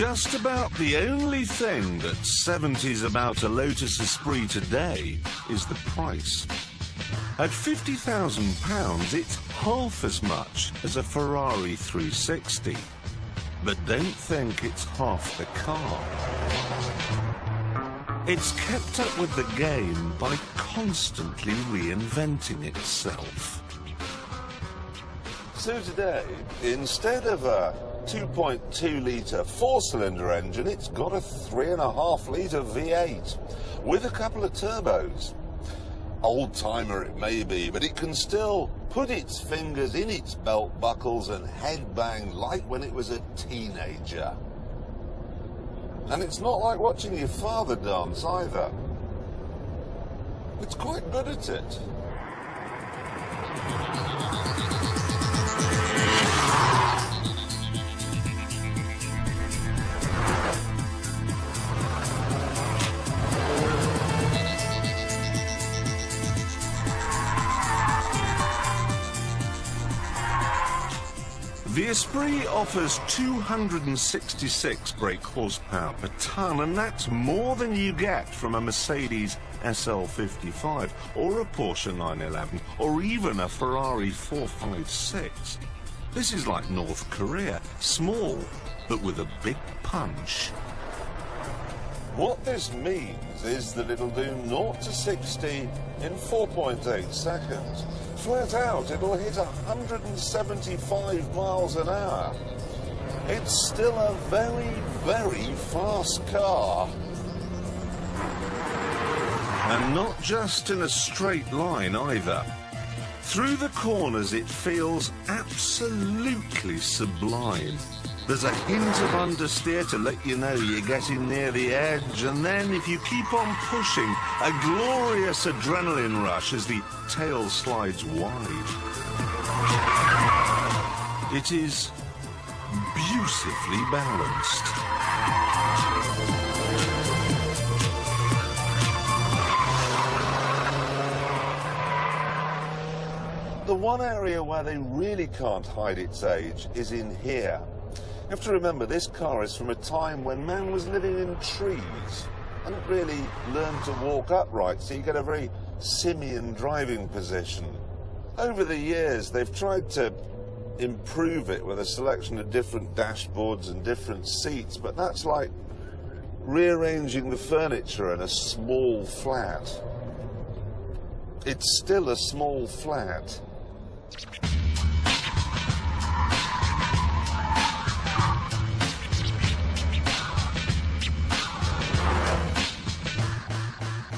Just about the only thing that's 70s about a Lotus Esprit today is the price. At £50,000, it's half as much as a Ferrari 360. But don't think it's half the car. It's kept up with the game by constantly reinventing itself. So today, instead of a 2.2-litre four-cylinder engine, it's got a 3.5-litre V8 with a couple of turbos. Old-timer it may be, but it can still put its fingers in its belt buckles and headbang like when it was a teenager. And it's not like watching your father dance either. It's quite good at it. The Esprit offers 266 brake horsepower per tonne, and that's more than you get from a Mercedes SL55 or a Porsche 911 or even a Ferrari 456. This is like North Korea, small but with a big punch. What this means is that it'll do 0 to 60 in 4.8 seconds. Flat out, it'll hit 175 miles an hour. It's still a very, very fast car. And not just in a straight line either. Through the corners it feels absolutely sublime. There's a hint of understeer to let you know you're getting near the edge, and then if you keep on pushing, a glorious adrenaline rush as the tail slides wide. It is beautifully balanced. The one area where they really can't hide its age is in here. You have to remember, this car is from a time when man was living in trees, hadn't really learned to walk upright, so you get a very simian driving position. Over the years, they've tried to improve it with a selection of different dashboards and different seats, but that's like rearranging the furniture in a small flat. It's still a small flat.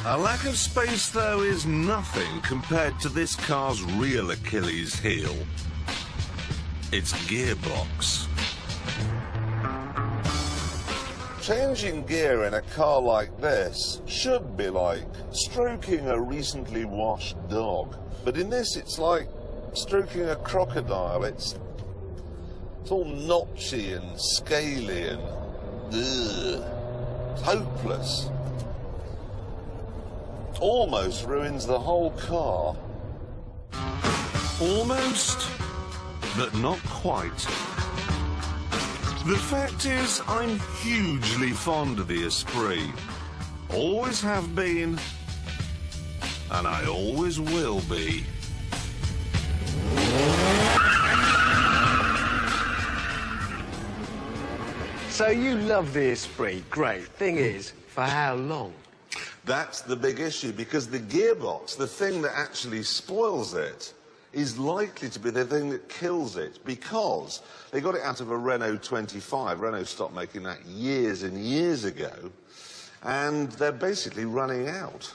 A lack of space, though, is nothing compared to this car's real Achilles heel. Its gearbox. Changing gear in a car like this should be like stroking a recently washed dog. But in this, it's like stroking a crocodile. It's all notchy and scaly and ugh. It's hopeless. Almost ruins the whole car. Almost, but not quite. The fact is, I'm hugely fond of the Esprit. Always have been, and I always will be. So you love the Esprit, great. Thing is, for how long? That's the big issue, because the gearbox, the thing that actually spoils it, is likely to be the thing that kills it, because they got it out of a Renault 25. Renault stopped making that years and years ago, and they're basically running out.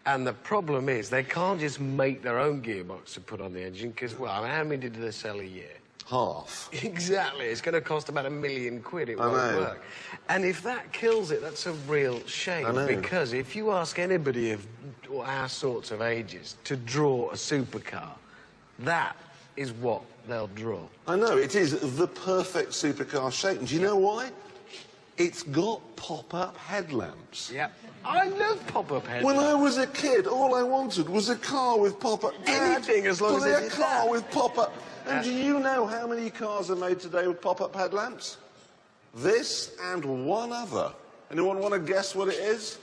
And the problem is, they can't just make their own gearbox to put on the engine, because, well, I mean, how many do they sell a year? Half. Exactly. It's going to cost about £1 million. It won't work. And if that kills it, that's a real shame. Because if you ask anybody of our sorts of ages to draw a supercar, that is what they'll draw. I know. It is the perfect supercar shape. And do you know why? It's got pop-up headlamps. Yep. I love pop-up headlamps. When I was a kid, all I wanted was a car with pop-up. Anything, as long as it's a car with pop-up. And do you know how many cars are made today with pop-up headlamps? This and one other. Anyone want to guess what it is?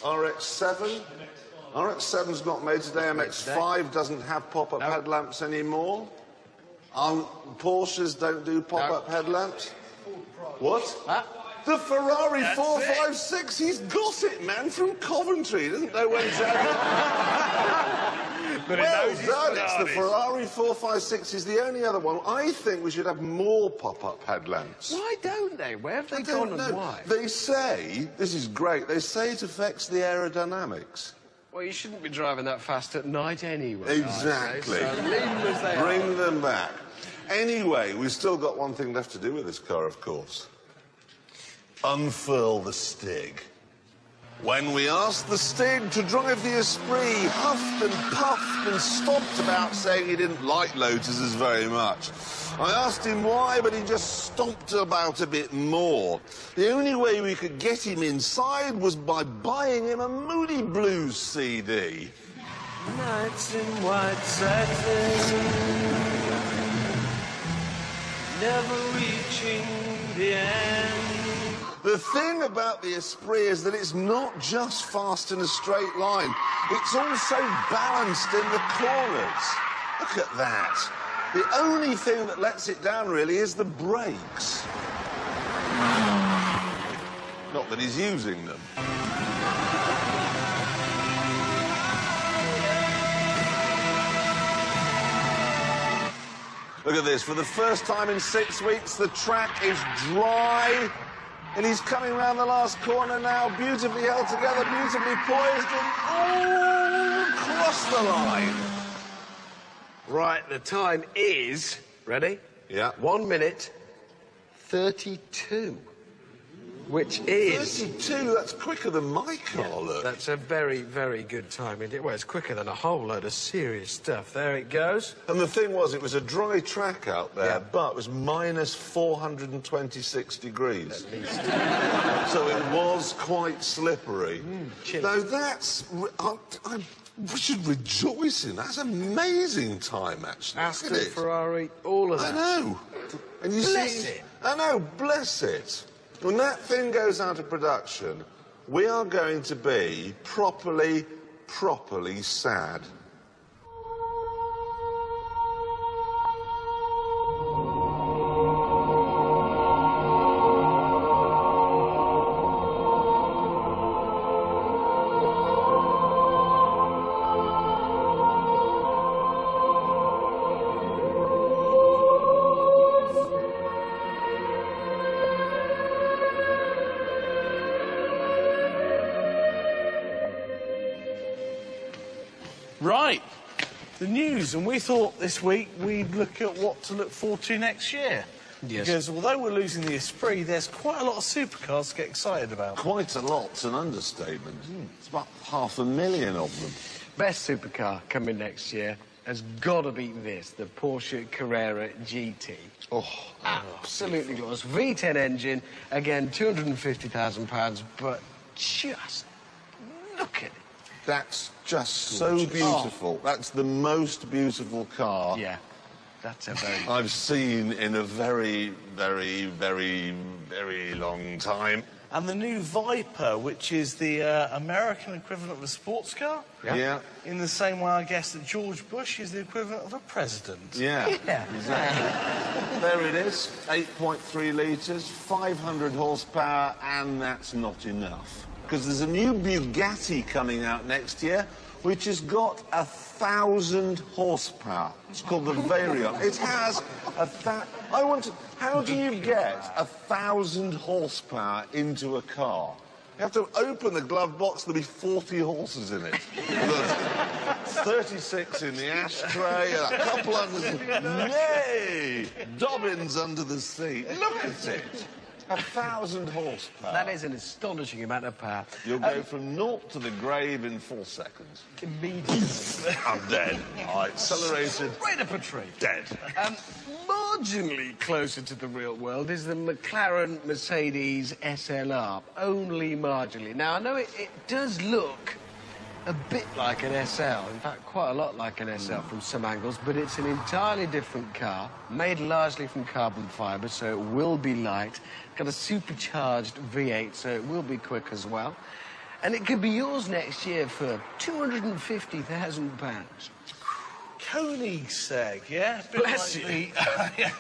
RX-7? RX-7's not made today. MX-5 doesn't have pop-up headlamps anymore. Porsches don't do pop-up headlamps. What? Huh? The Ferrari 456. He's got it, man, from Coventry. He doesn't know when to But well done, it's the Ferrari 456 is the only other one. I think we should have more pop-up headlamps. Why don't they? Where have they gone and why? They say, this is great, they say it affects the aerodynamics. Well, you shouldn't be driving that fast at night anyway. Exactly. So leave them as they Bring them back. Anyway, we've still got one thing left to do with this car, of course. Unfurl the Stig. When we asked the Stig to drive the Esprit, huffed and puffed and stomped about saying he didn't like Lotuses very much. I asked him why, but he just stomped about a bit more. The only way we could get him inside was by buying him a Moody Blues CD. Nights in white satin, never reaching the end. The thing about the Esprit is that it's not just fast in a straight line. It's also balanced in the corners. Look at that. The only thing that lets it down, really, is the brakes. Not that he's using them. Look at this. For the first time in 6 weeks, the track is dry. And he's coming round the last corner now, beautifully held together, beautifully poised, and across the line. Right, the time is, ready? Yeah. 1 minute, 32. Which is... 32, that's quicker than my car, look. That's a very, very good time. Well, it's quicker than a whole load of serious stuff. There it goes. And the thing was, it was a dry track out there, but it was minus 426 degrees. At least. So it was quite slippery. Chilly. Now, that's... we should rejoice in. That's an amazing time, actually. Aston, Ferrari, all of that. I know. And you bless it. I know, bless it. When that thing goes out of production, we are going to be properly sad. Right, the news, and we thought this week we'd look at what to look forward to next year. Yes. Because although we're losing the Esprit, there's quite a lot of supercars to get excited about. Quite a lot's an understatement. It's about 500,000 of them. Best supercar coming next year has got to be this, the Porsche Carrera GT. Oh, absolutely glorious. V10 engine, again, £250,000, but just look at it. That's just so beautiful. That's the most beautiful car that's a very... I've seen in a very, very, very, very long time. And the new Viper, which is the American equivalent of a sports car. Yeah. In the same way, I guess, that George Bush is the equivalent of a president. Yeah. Exactly. There it is. 8.3 litres, 500 horsepower, and that's not enough. Because there's a new Bugatti coming out next year, which has got 1,000 horsepower. It's called the Variant. It has how do you get 1,000 horsepower into a car? You have to open the glove box, there'll be 40 horses in it. 36 in the ashtray, and a couple under the... Nay! Dobbins under the seat. Look at it. 1,000 horsepower. That is an astonishing amount of power. You'll go from 0 to the grave in 4 seconds. Immediately. I'm dead. I accelerated. Right up a tree. Dead. Marginally closer to the real world is the McLaren Mercedes SLR. Only marginally. Now, I know it does look a bit like an SL, in fact, quite a lot like an SL from some angles, but it's an entirely different car, made largely from carbon fibre, so it will be light, got a supercharged V8, so it will be quick as well. And it could be yours next year for £250,000. Koenigsegg, yeah? Bless you. Yeah, a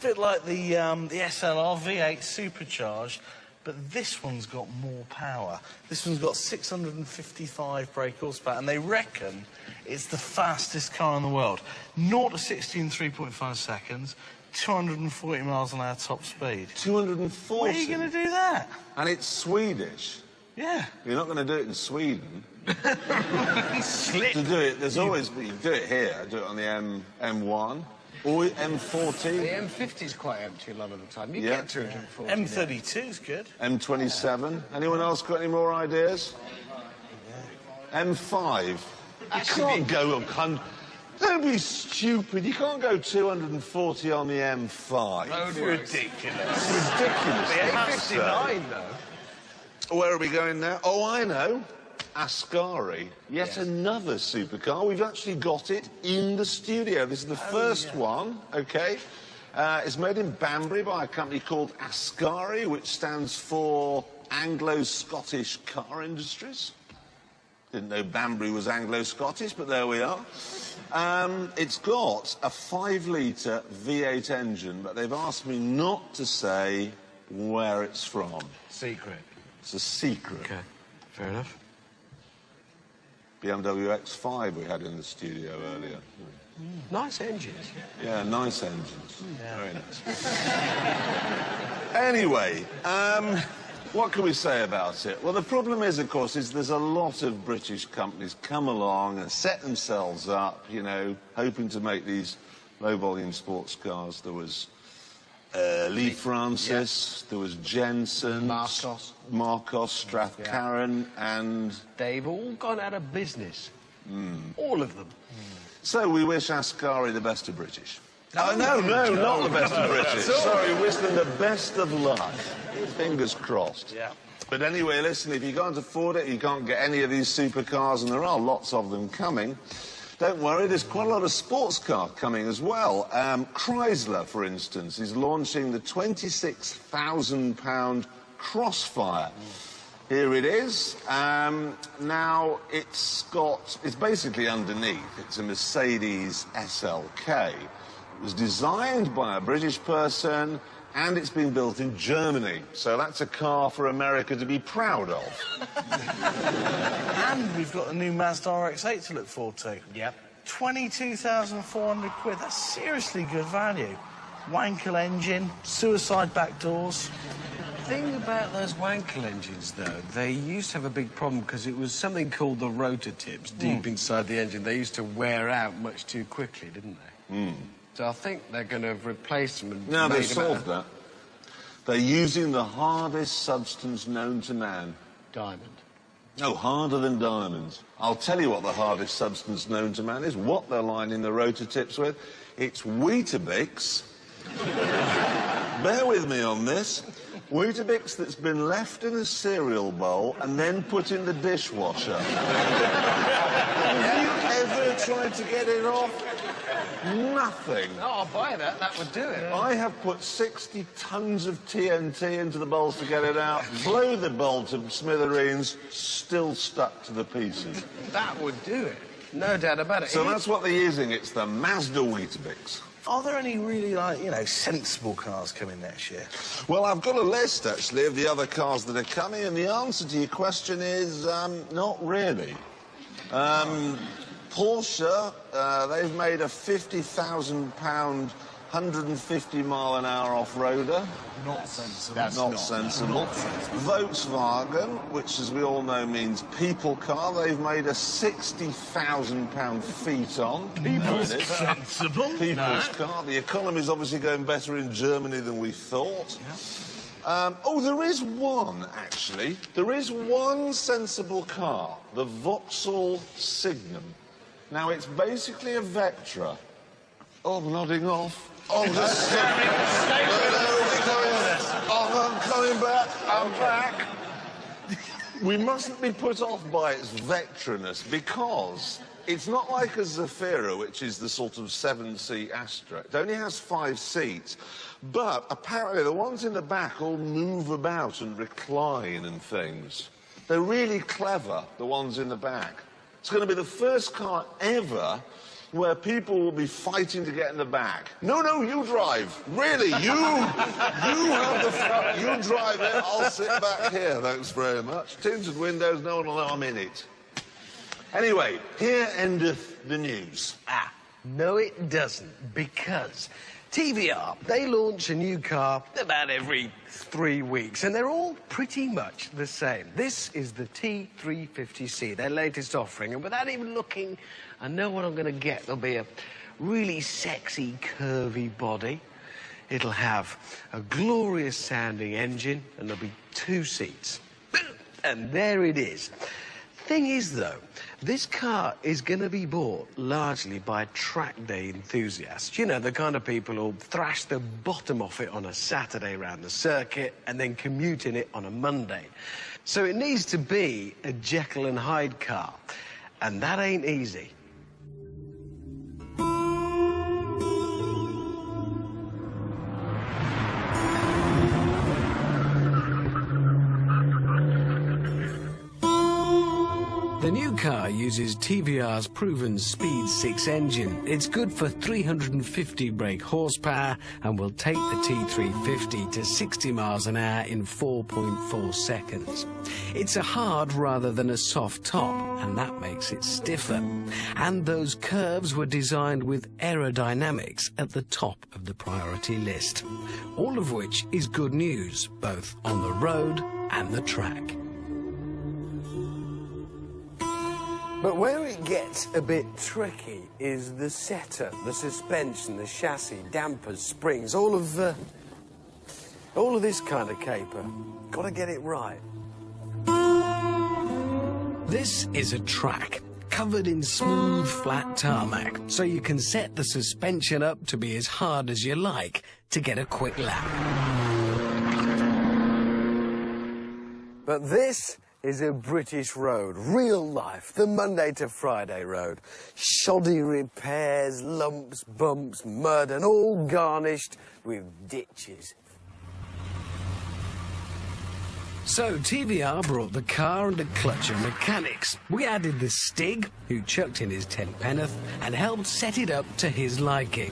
bit like the SLR V8 supercharged, but this one's got more power. This one's got 655 brake horsepower, and they reckon it's the fastest car in the world. 0 to 60 in 3.5 seconds, 240 miles an hour top speed. 240? Where are you going to do that? And it's Swedish. Yeah. You're not going to do it in Sweden. Slick. To do it, there's always... You do it here. Do it on the M1. Or M40. The M50's quite empty a lot of the time. You get 240. M32's good. M27. Anyone else got any more ideas? M5. You can't go... Don't be stupid. You can't go 240 on the M5. It's ridiculous. It's ridiculous. The A59, though. Where are we going now? Oh, I know. Ascari. Yet another supercar. We've actually got it in the studio. This is the first one, OK? It's made in Banbury by a company called Ascari, which stands for Anglo-Scottish Car Industries. Didn't know Banbury was Anglo-Scottish, but there we are. It's got a 5-litre V8 engine, but they've asked me not to say where it's from. Secret. It's a secret. OK, fair enough. BMW X5 we had in the studio earlier. Nice engines. Yeah, nice engines. Very nice. Anyway, what can we say about it? Well, the problem is, of course, there's a lot of British companies come along and set themselves up, you know, hoping to make these low-volume sports cars. There was Lee Francis, there was Jensen, Marcos, Strathcarron, and... They've all gone out of business. All of them. So we wish Ascari the best of British. No, not the best of British. Sorry, wish them the best of luck. Fingers crossed. Yeah. But anyway, listen, if you can't afford it, you can't get any of these supercars, and there are lots of them coming. Don't worry, there's quite a lot of sports car coming as well. Chrysler, for instance, is launching the £26,000 Crossfire. Here it is. Now, it's basically underneath. It's a Mercedes SLK. It was designed by a British person, and it's been built in Germany. So that's a car for America to be proud of. And we've got a new Mazda RX-8 to look forward to. Yep. 22,400 quid. That's seriously good value. Wankel engine, suicide back doors. The thing about those Wankel engines, though, they used to have a big problem because it was something called the rotor tips deep inside the engine. They used to wear out much too quickly, didn't they? So I think they're going to replace them and... No, they've solved that. They're using the hardest substance known to man. Diamond. No, harder than diamonds. I'll tell you what the hardest substance known to man is, what they're lining the rotor tips with. It's Weetabix. Bear with me on this. Weetabix that's been left in a cereal bowl and then put in the dishwasher. Have you ever tried to get it off? Nothing. Oh, I'll buy that. That would do it. I have put 60 tons of TNT into the bowls to get it out, blow the bowl to smithereens, still stuck to the pieces. That would do it. No doubt about it. So that's what they're using. It's the Mazda Weetabix. Are there any really, like, you know, sensible cars coming next year? Well, I've got a list, actually, of the other cars that are coming, and the answer to your question is, not really. Porsche, they've made a £50,000, 150-mile-an-hour off-roader. Not sensible. That's not sensible. Volkswagen, which, as we all know, means people car, they've made a £60,000 Phaeton. People's sensible. People's car. The economy's obviously going better in Germany than we thought. Oh, there is one, actually. There is one sensible car, the Vauxhall Signum. Now, it's basically a Vectra. Oh, I'm nodding off. Oh, I'm coming back. I'm back. We mustn't be put off by its vectoriness, because it's not like a Zafira, which is the sort of 7-seat Astra. It only has 5 seats, but apparently the ones in the back all move about and recline and things. They're really clever, the ones in the back. It's going to be the first car ever where people will be fighting to get in the back. No, no, you drive. Really, you have the front. You drive it, I'll sit back here, thanks very much. Tinted windows, no one will know I'm in it. Anyway, here endeth the news. No, it doesn't, because TVR, they launch a new car about every 3 weeks, and they're all pretty much the same. This is the T350C, their latest offering, and without even looking, I know what I'm going to get. There'll be a really sexy, curvy body. It'll have a glorious-sounding engine, and there'll be 2 seats. And there it is. Thing is, though, this car is going to be bought largely by track day enthusiasts. You know, the kind of people who'll thrash the bottom off it on a Saturday around the circuit and then commute in it on a Monday. So it needs to be a Jekyll and Hyde car, and that ain't easy. The new car uses TVR's proven Speed 6 engine. It's good for 350 brake horsepower and will take the T350 to 60 miles an hour in 4.4 seconds. It's a hard rather than a soft top, and that makes it stiffer. And those curves were designed with aerodynamics at the top of the priority list. All of which is good news, both on the road and the track. But where it gets a bit tricky is the setup, the suspension, the chassis, dampers, springs, all of this kind of caper. Got to get it right. This is a track covered in smooth, flat tarmac, so you can set the suspension up to be as hard as you like to get a quick lap. But this is a British road, real life, the Monday to Friday road. Shoddy repairs, lumps, bumps, mud, and all garnished with ditches. So TVR brought the car and a clutch of mechanics. We added the Stig, who chucked in his 10 penn'orth, and helped set it up to his liking.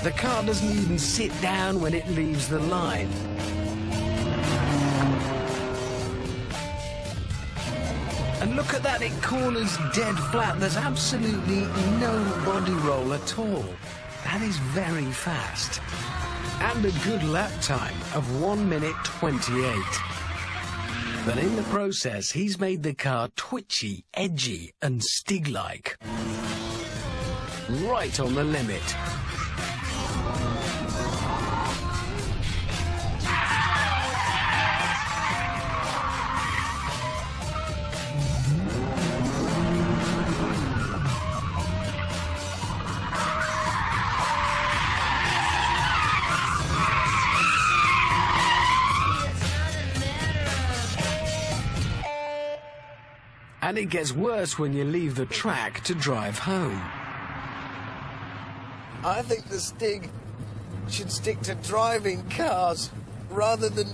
The car doesn't even sit down when it leaves the line. And look at that, it corners dead flat. There's absolutely no body roll at all. That is very fast. And a good lap time of 1 minute 28. But in the process, he's made the car twitchy, edgy, and Stig-like. Right on the limit. And it gets worse when you leave the track to drive home. I think the Stig should stick to driving cars rather than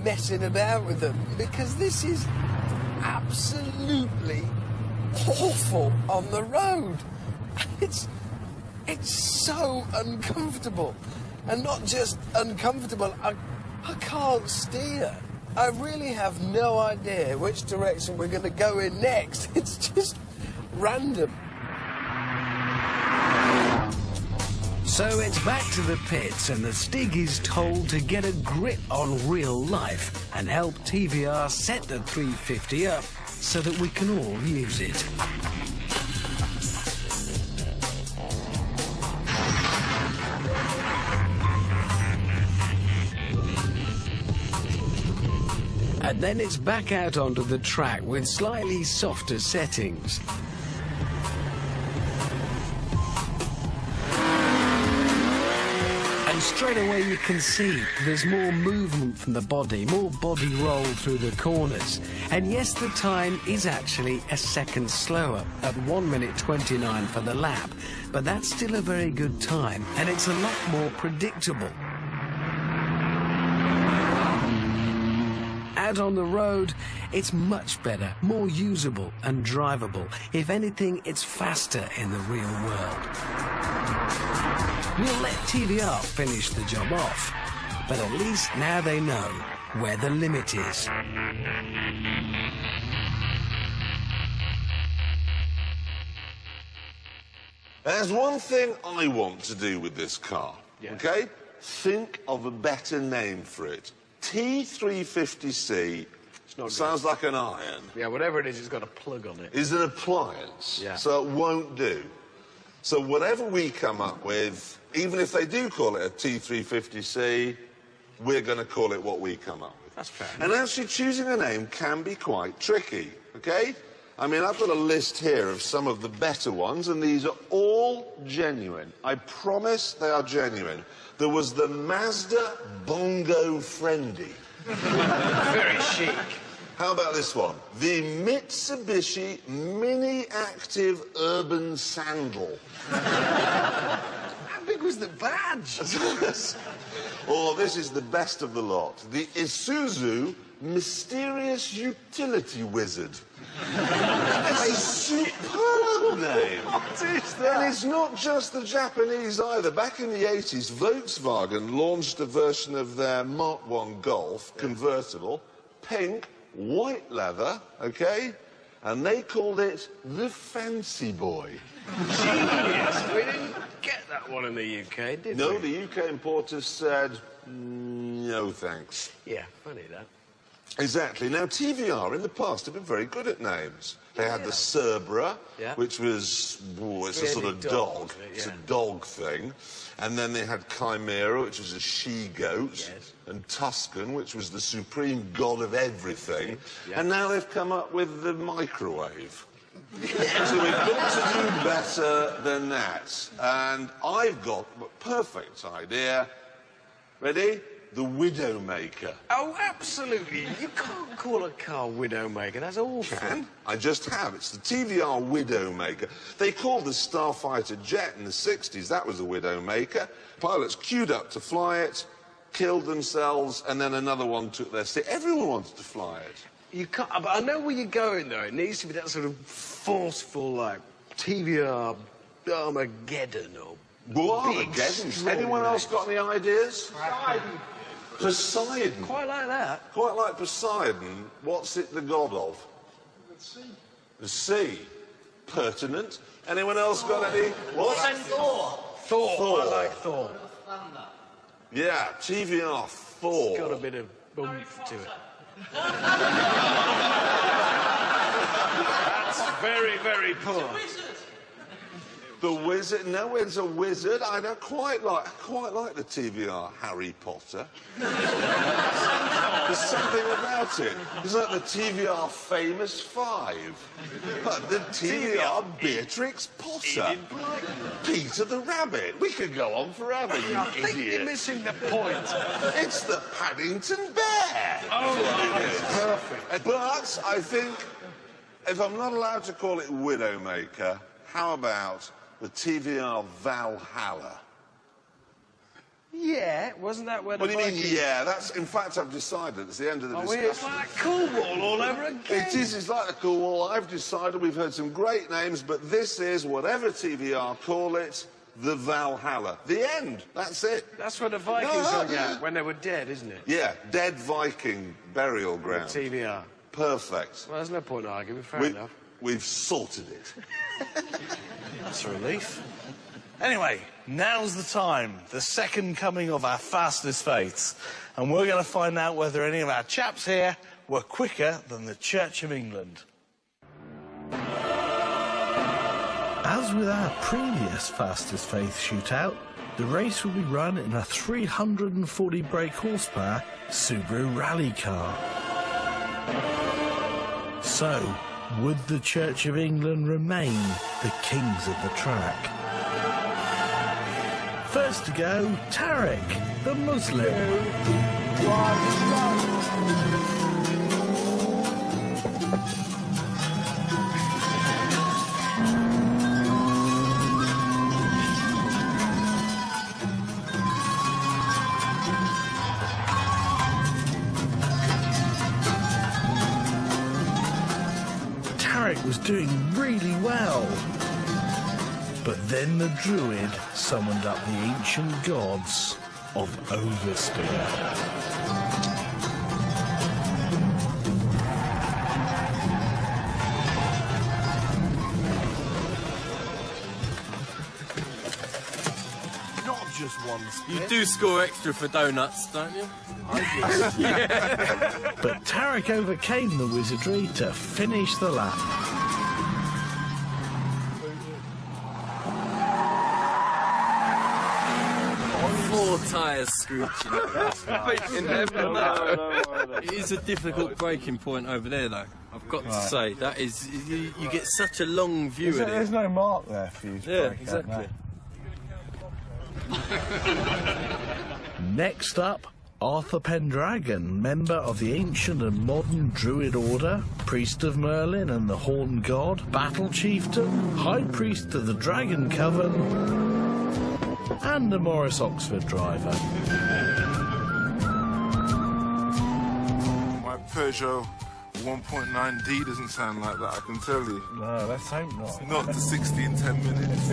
messing about with them, because this is absolutely awful on the road. It's so uncomfortable. And not just uncomfortable, I can't steer. I really have no idea which direction we're going to go in next. It's just random. So it's back to the pits, and the Stig is told to get a grip on real life and help TVR set the 350 up so that we can all use it. And then it's back out onto the track with slightly softer settings. Straight away you can see there's more movement from the body, more body roll through the corners. And yes, the time is actually a second slower at 1 minute 29 for the lap, but that's still a very good time, and it's a lot more predictable. Out on the road, it's much better, more usable and drivable. If anything, it's faster in the real world. We'll let TVR finish the job off, but at least now they know where the limit is. There's one thing I want to do with this car, okay? Think of a better name for it. T350C sounds like an iron. Yeah, whatever it is, it's got a plug on it. Is an appliance, yeah. So it won't do. So whatever we come up with, even if they do call it a T350C, we're going to call it what we come up with. That's fair. And actually choosing a name can be quite tricky, okay? I mean, I've got a list here of some of the better ones, and these are all genuine. I promise they are genuine. There was the Mazda Bongo Friendly. Very chic. How about this one? The Mitsubishi Mini Active Urban Sandal. How big was the badge? Or this is the best of the lot. The Isuzu Mysterious Utility Wizard. It's a superb name. What is that? And it's not just the Japanese either. Back in the 80s, Volkswagen launched a version of their Mark I Golf convertible, pink, white leather, okay? And they called it the Fancy Boy. Genius. We didn't get that one in the UK, did we? No, the UK importers said, no thanks. Yeah, funny that. Exactly. Now, TVR in the past have been very good at names. They had the Cerbera, which was, it's a sort of dog. It's a dog thing. And then they had Chimera, which was a she-goat. And Tuscan, which was the supreme god of everything. And now they've come up with the microwave. So we've got to do better than that. And I've got a perfect idea. Ready? The Widowmaker. Oh, absolutely. You can't call a car Widowmaker. That's awful. Can? I just have. It's the TVR Widowmaker. They called the Starfighter jet in the 60s. That was a Widowmaker. Pilots queued up to fly it, killed themselves, and then another one took their seat. Everyone wanted to fly it. You can't... But I know where you're going, though. It needs to be that sort of forceful, like, TVR Armageddon or... Well, Armageddon. Anyone else got any ideas? Poseidon. Quite like that. Quite like Poseidon. What's it the god of? The sea. The sea. Pertinent. Anyone else got any? What? Thor. Thor. I like Thor. Thunder. Yeah, TVR Thor. It's got a bit of oomph to it. That's very, very poor. The wizard? No, it's a wizard. I don't quite like the TVR Harry Potter. There's something about it. It's like the TVR Famous Five. But the TVR Beatrix Potter. Peter the Rabbit. We could go on forever, you I think idiot. you're missing the point. It's the Paddington Bear. Oh, perfect. But I think if I'm not allowed to call it Widowmaker, how about the TVR Valhalla? Yeah, wasn't that where the What do you mean, Vikings... yeah? That's, in fact, I've decided. It's the end of the discussion. It's like Cornwall all over again. It is, it's like the cool wall. I've decided. We've heard some great names, but this is, whatever TVR call it, the Valhalla. The end. That's it. That's where the Vikings hung out, when they were dead, isn't it? Yeah, dead Viking burial ground. TVR. Perfect. Well, there's no point in arguing, fair enough. We've sorted it. That's a relief. Anyway, now's the time, the second coming of our fastest faiths. And we're going to find out whether any of our chaps here were quicker than the Church of England. As with our previous fastest faith shootout, the race will be run in a 340 brake horsepower Subaru rally car. So, would the Church of England remain the kings of the track? First to go, Tarek, the Muslim. Tarek was doing really well. But then the druid summoned up the ancient gods of oversteer. Not just one split. You do score extra for donuts, don't you? But Tarek overcame the wizardry to finish the lap. 4 tyres screeching. It is a difficult breaking point over there, though. I've got to say, that is, you get such a long view of it. There's no mark there for you to break exactly. Next up, Arthur Pendragon, member of the ancient and modern Druid Order, priest of Merlin and the Horn God, battle chieftain, high priest of the Dragon Coven, and a Morris Oxford driver. My Peugeot 1.9D doesn't sound like that, I can tell you. No, let's hope not. Not to 60 in 10 minutes.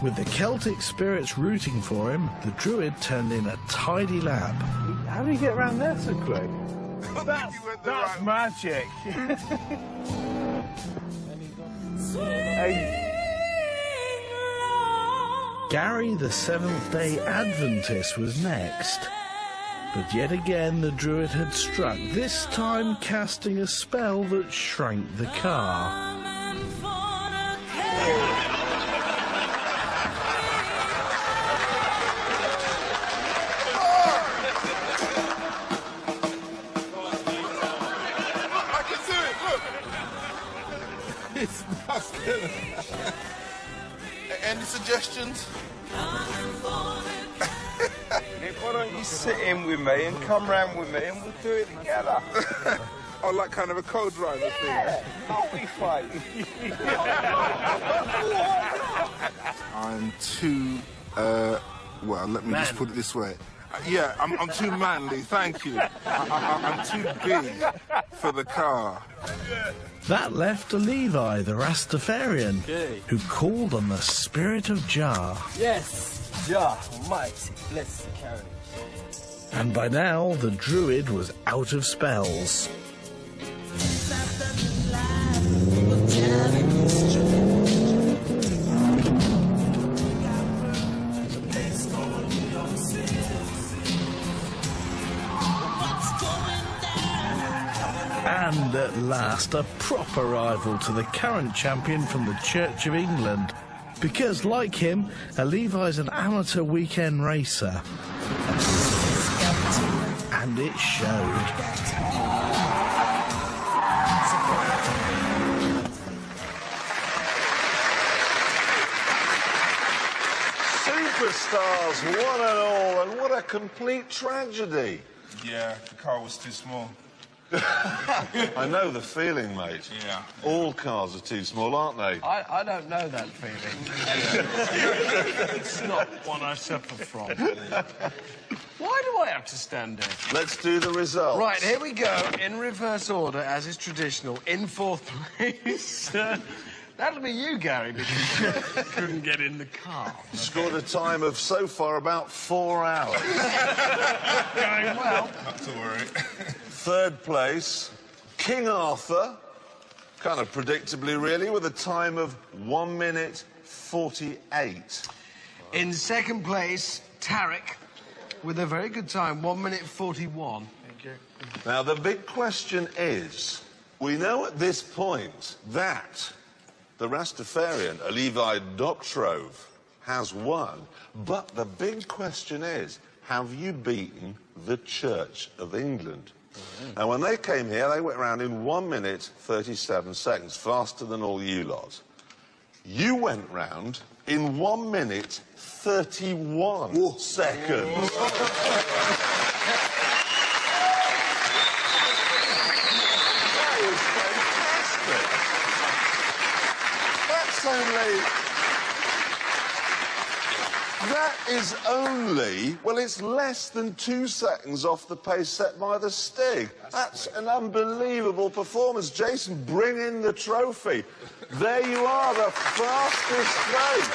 With the Celtic spirits rooting for him, the Druid turned in a tidy lap. How do you get around there so quick? That's magic. Gary, the Seventh-day Adventist, was next. But yet again the Druid had struck, this time casting a spell that shrank the car. It's busted. Any suggestions? Why don't you sit in with me and come round with me and we'll do it together? Oh, like kind of a co-driver thing. Multi-fight. I'm too, well, let me just put it this way. Yeah, I'm too manly, thank you. I'm too big for the car. That left Levi, the Rastafarian, Okay. who called on the spirit of Jah. Yes, Jah Almighty, bless the carriage. And by now, the Druid was out of spells. And at last, a proper rival to the current champion from the Church of England. Because, like him, Levi's an amateur weekend racer. And it showed. Superstars, one and all, and what a complete tragedy. Yeah, the car was too small. I know the feeling, mate. Yeah. All cars are too small, aren't they? I don't know that feeling. It's not one I suffer from. Why do I have to stand here? Let's do the results. Right, here we go, in reverse order, as is traditional. In 4th place, that'll be you, Gary, because you couldn't get in the car. Scored a time of, so far, about 4 hours. Going well. Not to worry. 3rd place, King Arthur, kind of predictably, really, with a time of 1 minute 48. In 2nd place, Tarek, with a very good time, 1 minute 41. Thank you. Now, the big question is, we know at this point that the Rastafarian, Levi Doctrove, has won, but the big question is, have you beaten the Church of England? Now, when they came here, they went around in 1 minute 37 seconds, faster than all you lot. You went round in 1 minute 31 seconds. That is fantastic. That's only... That is only, well, it's less than 2 seconds off the pace set by the Stig. That's an unbelievable performance. Jason, bring in the trophy. There you are, the fastest race.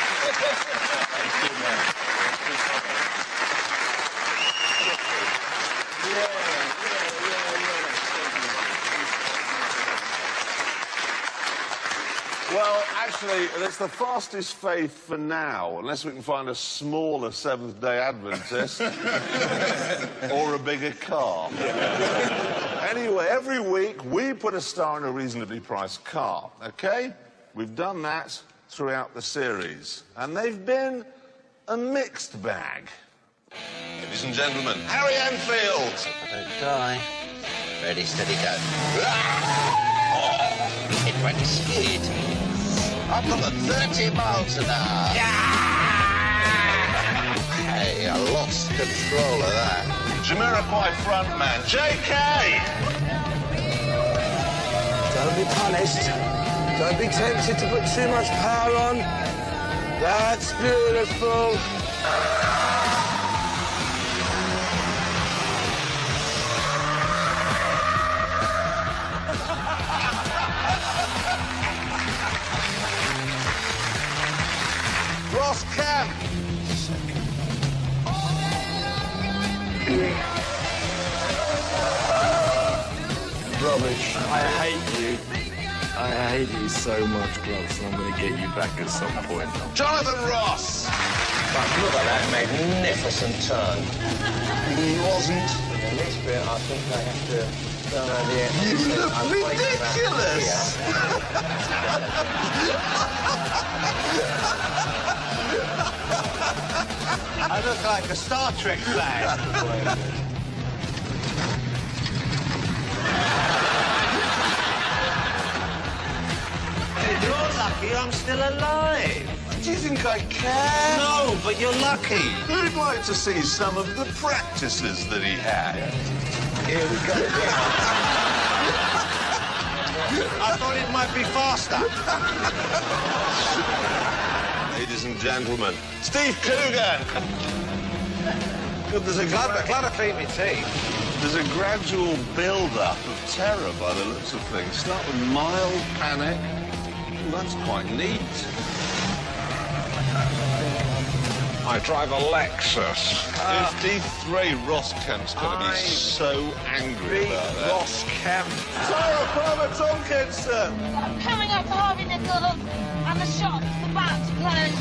Well, actually, it's the fastest faith for now, unless we can find a smaller Seventh-day Adventist or a bigger car. Anyway, every week we put a star in a reasonably priced car, OK? We've done that throughout the series, and they've been a mixed bag. Ladies and gentlemen, Harry Enfield. Don't die. Ready, steady, go. It went speed. Up at 30 miles an hour. Hey, I lost control of that. Jamiroquai frontman, JK! Don't be punished. Don't be tempted to put too much power on. That's beautiful. Ross Kemp! Rubbish. I hate you. I hate you so much, Gloves, and I'm going to get you back at some point. Jonathan Ross! But look at that magnificent turn. He wasn't. In this bit, I think I have to turn over the end. You look ridiculous! I look like a Star Trek flag. You're lucky I'm still alive. Do you think I care? No, but you're lucky. Who'd like to see some of the practices that he had? Here we go. I thought it might be faster. Ladies and gentlemen, Steve Coogan! There's a Glad I cleaned my teeth. There's a gradual build-up of terror by the looks of things. Start with mild panic. Well, that's quite neat. I drive a Lexus. 53 Ross Kemp's going to be so angry about that. Ross Kemp. Sarah Palmer Tomkinson! I'm coming up to Harvey Nichols and the shop's about to close.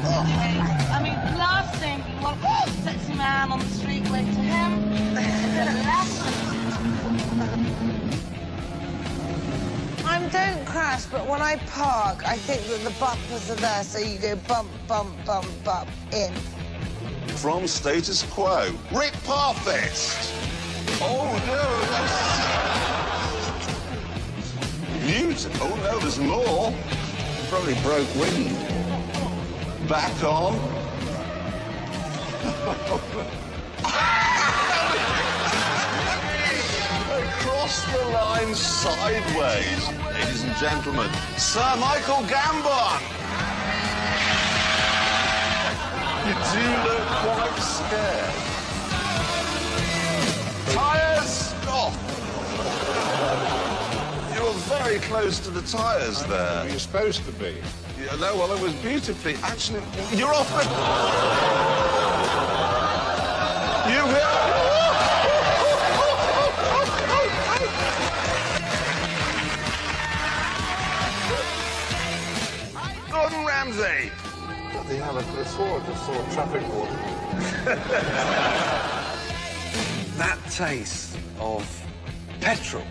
I mean, last thing you want a sexy man on the street, wait to him. Don't crash, but when I park, I think that the bumpers are there, so you go bump, bump, bump, bump, in. From Status Quo, Rick Parfist! Oh, no, Mute! Oh, no, there's more. Probably broke wind. Back on. Across the line sideways. Ladies and gentlemen, Sir Michael Gambon. You do look quite scared. Tyres! Oh. You were very close to the tyres there. You're supposed to be. Yeah, no, well, it was beautifully. Actually, you're off the... You Gordon Ramsay. Bloody hell, I could have swore I just saw a traffic warning. That taste of petrol.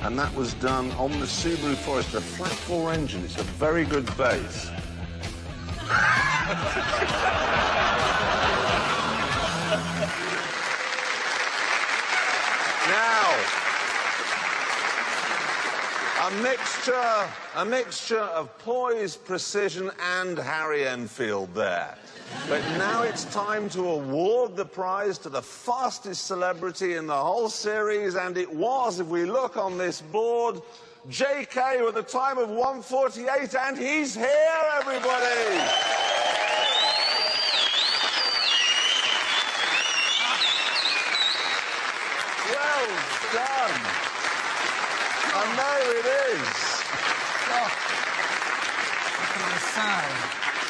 And that was done on the Subaru Forester, flat 4 engine. It's a very good base. Now, A mixture of poise, precision, and Harry Enfield there. But now it's time to award the prize to the fastest celebrity in the whole series, and it was, if we look on this board, JK with a time of 1:48, and he's here, everybody! Well done. I know it is.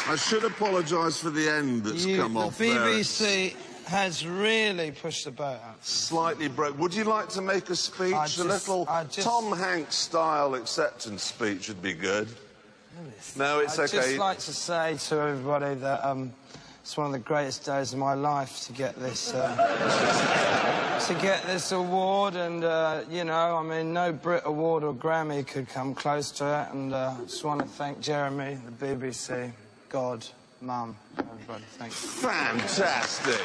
I should apologise for the end that's come off the there. BBC has really pushed the boat out. Slightly broke. Would you like to make a speech? A little Tom Hanks style acceptance speech would be good. No, it's okay. I'd just like to say to everybody that it's one of the greatest days of my life to get this award, and you know, I mean, no Brit Award or Grammy could come close to it, and I just want to thank Jeremy, the BBC, God, Mum, everybody. Thank you. Fantastic.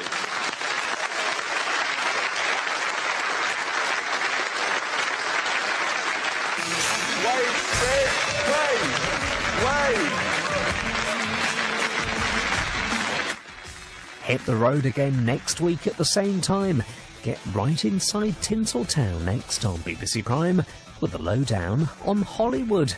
Wait. Hit the road again next week at the same time. Get right inside Tinseltown next on BBC Prime with the lowdown on Hollywood.